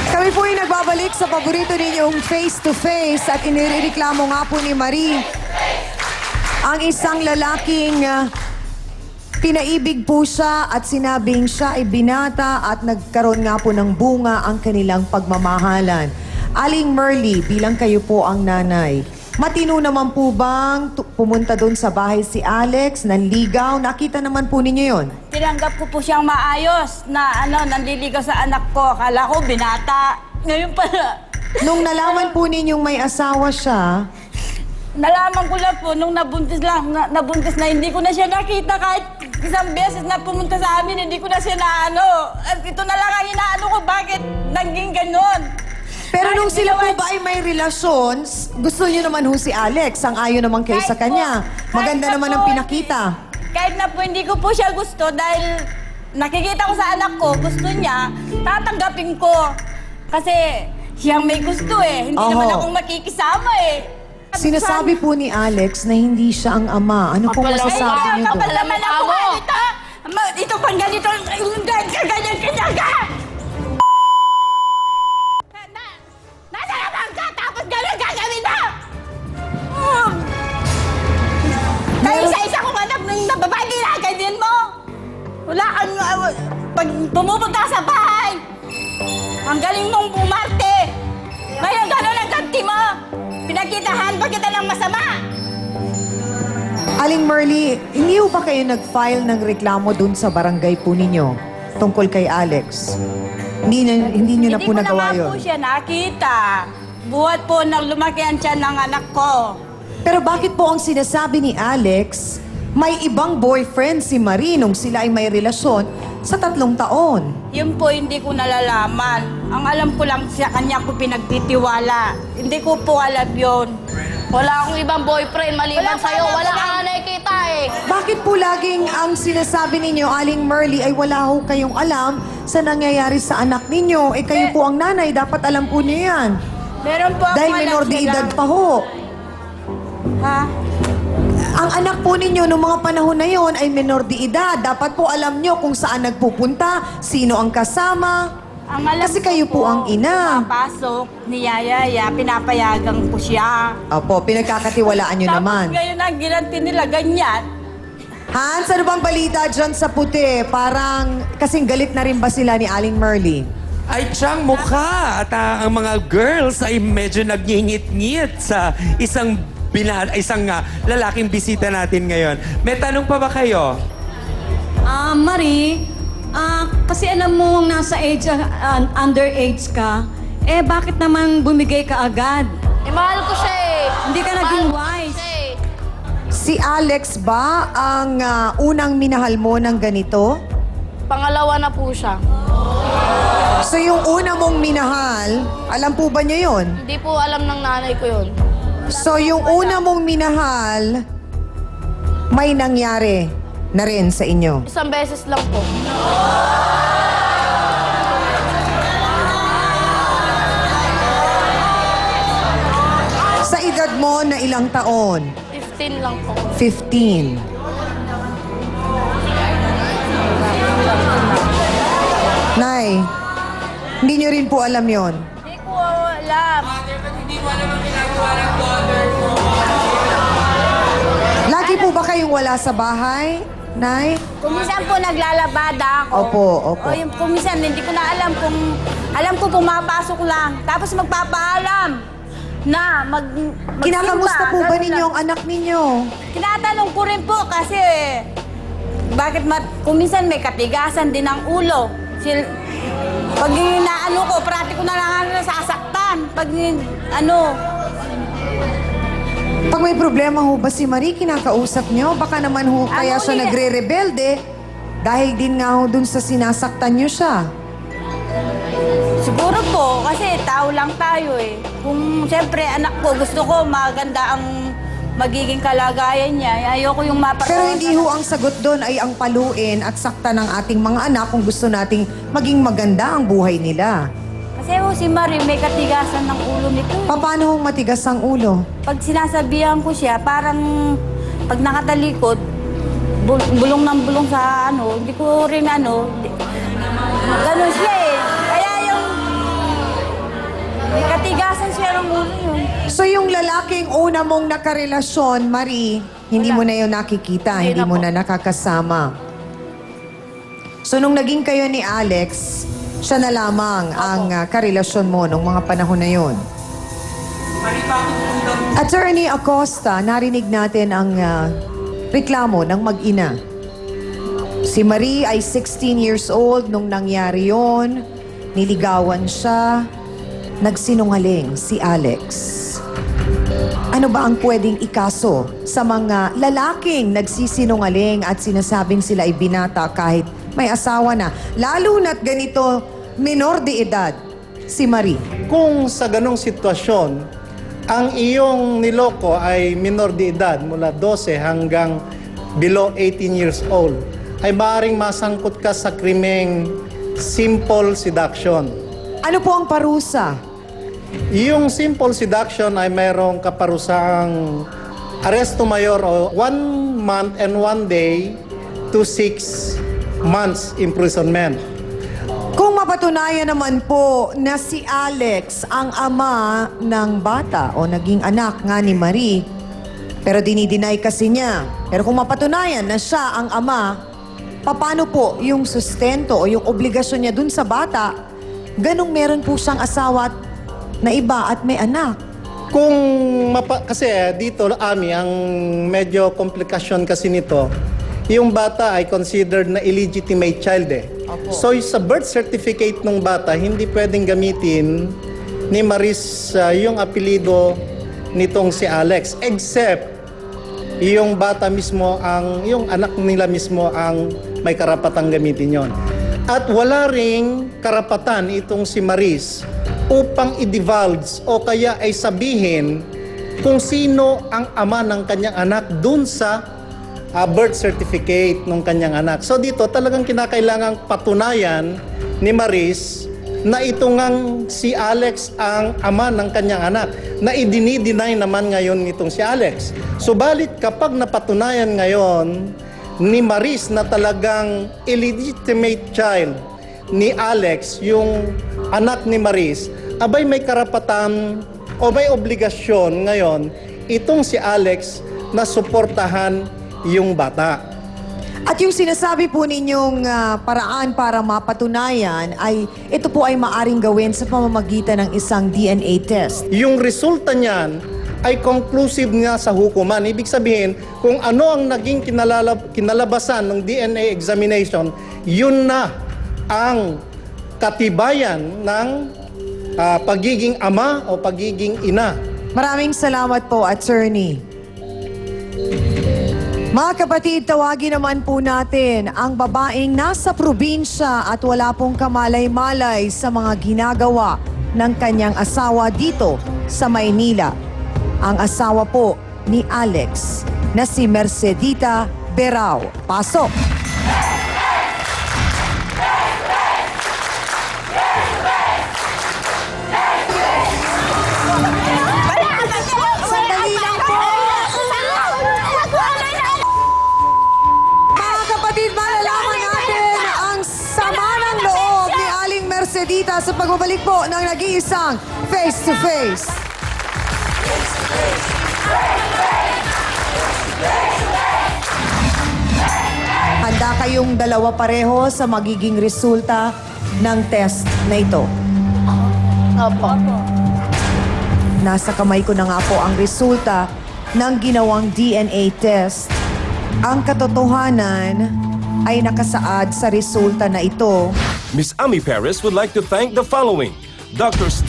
Kami po ay nagbabalik sa paborito ninyong face-to-face at inireklamo nga po ni Marie ang isang lalaking pinaibig po siya at sinabing siya ay binata at nagkaroon nga po ng bunga ang kanilang pagmamahalan. Aling Merly, bilang kayo po ang nanay, matino naman po bang pumunta doon sa bahay si Alex, nanligaw? Nakita naman po ninyo yon? Tinanggap ko po siyang maayos na nanliligaw sa anak ko. Akala ko binata. Ngayon pala. Nung nalaman po ninyong may asawa siya, Nalaman ko lang po nung nabuntis na hindi ko na siya nakita kahit isang beses na pumunta sa amin, hindi ko na siya naano. At ito na lang ang inaano ko, bakit naging ganon. pero nung sila po ba ay may relasyon, gusto niyo naman ho si Alex, ang ayon naman kayo sa kanya. Maganda naman ang pinakita. Kahit na po hindi ko po siya gusto dahil nakikita ko sa anak ko, gusto niya, tatanggapin ko. Kasi siyang may gusto eh, hindi naman akong makikisama eh. Sinasabi po ni Alex na hindi siya ang ama. Ano pong masasabi niyo doon? Kapal naman ako ganito! Ito pang ganito, ganyan ka! Nasa naman ka, tapos gano'n gagawin mo! Kaya isa-isa kong anak ng babae, ginagayin mo! Wala kang... Pag pumupunta sa bahay, ang galing mong bumarte! Ngayon gano'n ang ganti mo! Pinakitahan pa kita ng masama! Aling Merly, hindi ho ba kayo nag-file ng reklamo doon sa barangay po ninyo tungkol kay Alex? Hindi nyo na po nagawa Hindi ko na nga po yun. siya nakita. Buhat po nang lumaki ang tiyan ng anak ko. Pero bakit po ang sinasabi ni Alex, may ibang boyfriend si Marie nung sila ay may relasyon sa 3 taon? Yun po hindi ko nalalaman. Ang alam ko lang sa kanya ko pinagtitiwala. Hindi ko po alam yun. Wala akong ibang boyfriend maliban Wala sa'yo. pa, Wala wala. ka nga nakikita eh. Bakit po laging ang sinasabi ninyo, Aling Merly, ay wala ho kayong alam sa nangyayari sa anak ninyo? Eh kayo po ang nanay, dapat alam po niyo yan. Meron po ako Dahil alam menor de siya edad lang. pa ho. Ha? Ang anak po ninyo noong mga panahon na yon ay menor de edad. Dapat po alam nyo kung saan nagpupunta, sino ang kasama. Ang alam Kasi ko kayo po ang ina. Papasok ni Yaya, pinapayagan ko siya. Opo, pinagkakatiwalaan nyo Tapos naman. ngayon ang ginanti nila, ganyan. Hans, ano bang balita dyan sa puti? Parang kasing galit na rin ba sila ni Aling Merly? Ay, tiyang mukha. At ang mga girls ay medyo nagngingit-ngit sa isang lalaking bisita natin ngayon. May tanong pa ba kayo? Marie, kasi alam mo nasa age, underage ka, eh bakit naman bumigay ka agad? Eh, mahal ko siya eh. Hindi ka naging wise. Siya eh. Si Alex ba ang unang minahal mo ng ganito? Pangalawa na po siya. So yung una mong minahal, alam po ba niya yon? Hindi po alam ng nanay ko yun. So yung una mong minahal, may nangyari na rin sa inyo. Isang beses lang po. Sa edad mo na ilang taon? 15 lang po. 15. Nay, hindi nyo rin po alam yon. Hindi ko alam. Lagi po ba kayong wala sa bahay, Nay? Kuminsan po naglalabada ako. Opo, opo. O yung kuminsan, hindi ko na alam kung... Alam ko pumapasok lang. Tapos magpapaalam na magsimba. Kinakamusta po ba Ganun ninyo lang. ang anak ninyo? Tinatanong ko rin po kasi... Bakit kuminsan may katigasan din ang ulo. Pag inaano ko, parati ko na lang nasasaktan. Pag Pag may problema ho ba si Marie, kinakausap nyo? Baka naman ho kaya Ano, siya hindi. nagre-rebelde dahil din nga ho dun sa sinasaktan nyo siya. Siguro po, kasi tao lang tayo eh. Kung siyempre anak ko, gusto ko maganda ang magiging kalagayan niya. Ayoko yung maparoon. Pero hindi ho ang sagot doon ay ang paluin at sakta ng ating mga anak kung gusto nating maging maganda ang buhay nila. Kasi ho, si Marie may katigasan ng ulo nito. Paano hong matigas ang ulo? Pag sinasabihan ko siya, parang pag nakatalikod, bulong ng bulong sa hindi ko rin Ganun siya eh. Kaya yung... May katigasan siya ng ulo yun. So yung lalaking una mong nakarelasyon, Marie, hindi mo na yun nakikita, Hindi hindi na mo po. na nakakasama. So nung naging kayo ni Alex, siya na lamang ang karelasyon mo nung mga panahon na yun. Attorney Acosta, narinig natin ang reklamo ng mag-ina. Si Marie ay 16 years old nung nangyari yon. Niligawan siya. Nagsinungaling si Alex. Ano ba ang pwedeng ikaso sa mga lalaking nagsisinungaling at sinasabing sila ay binata kahit may asawa na? Lalo na't ganito, minor de edad si Marie. Kung sa ganong sitwasyon, ang iyong niloko ay minor de edad mula 12 hanggang below 18 years old, ay maaaring masangkot ka sa krimeng simple seduction. Ano po ang parusa? Yung simple seduction ay mayroong kaparusang arresto mayor o 1 month and 1 day to 6 months imprisonment. Kung mapatunayan naman po na si Alex ang ama ng bata o naging anak nga ni Marie, pero dinideny kasi niya. Pero kung mapatunayan na siya ang ama, paano po yung sustento o yung obligasyon niya dun sa bata? Ganong meron po siyang asawa na iba at may anak. Kung kasi dito, Ami, ang medyo komplikasyon kasi nito, yung bata ay considered na illegitimate child eh. So sa birth certificate ng bata, hindi pwedeng gamitin ni Maris yung apelido nitong si Alex, except yung bata mismo, yung anak nila mismo ang may karapatang gamitin yon. At wala ring karapatan itong si Maris upang i-divulge o kaya ay sabihin kung sino ang ama ng kanyang anak dun sa birth certificate ng kanyang anak. So dito talagang kinakailangang patunayan ni Maris na ito ngang si Alex ang ama ng kanyang anak, na idinideny naman ngayon nitong si Alex. Subalit kapag napatunayan ngayon ni Maris na talagang illegitimate child ni Alex, yung anak ni Maris, abay may karapatan o may obligasyon ngayon itong si Alex na suportahan yung bata. At yung sinasabi po ninyong paraan para mapatunayan ay ito po ay maaring gawin sa pamamagitan ng isang DNA test. Yung resulta niyan ay conclusive nga sa hukuman. Ibig sabihin, kung ano ang naging kinalabasan ng DNA examination, yun na ang katibayan ng pagiging ama o pagiging ina. Maraming salamat po, Attorney. Mga kapatid, tawagin naman po natin ang babaeng nasa probinsya at wala pong kamalay-malay sa mga ginagawa ng kanyang asawa dito sa Maynila. Ang asawa po ni Alex na si Mercedita Berao. Pasok! Sandali lang po! Mga kapatid, malalaman natin ang sama ng loob ni Aling Mercedita sa pagbabalik po ng nag-iisang face-to-face. Handa kayong dalawa pareho sa magiging resulta ng test na ito. Opo. Nasa kamay ko na nga po ang resulta ng ginawang DNA test. Ang katotohanan ay nakasaad sa resulta na ito. Miss Ami Perez would like to thank the following: Dr.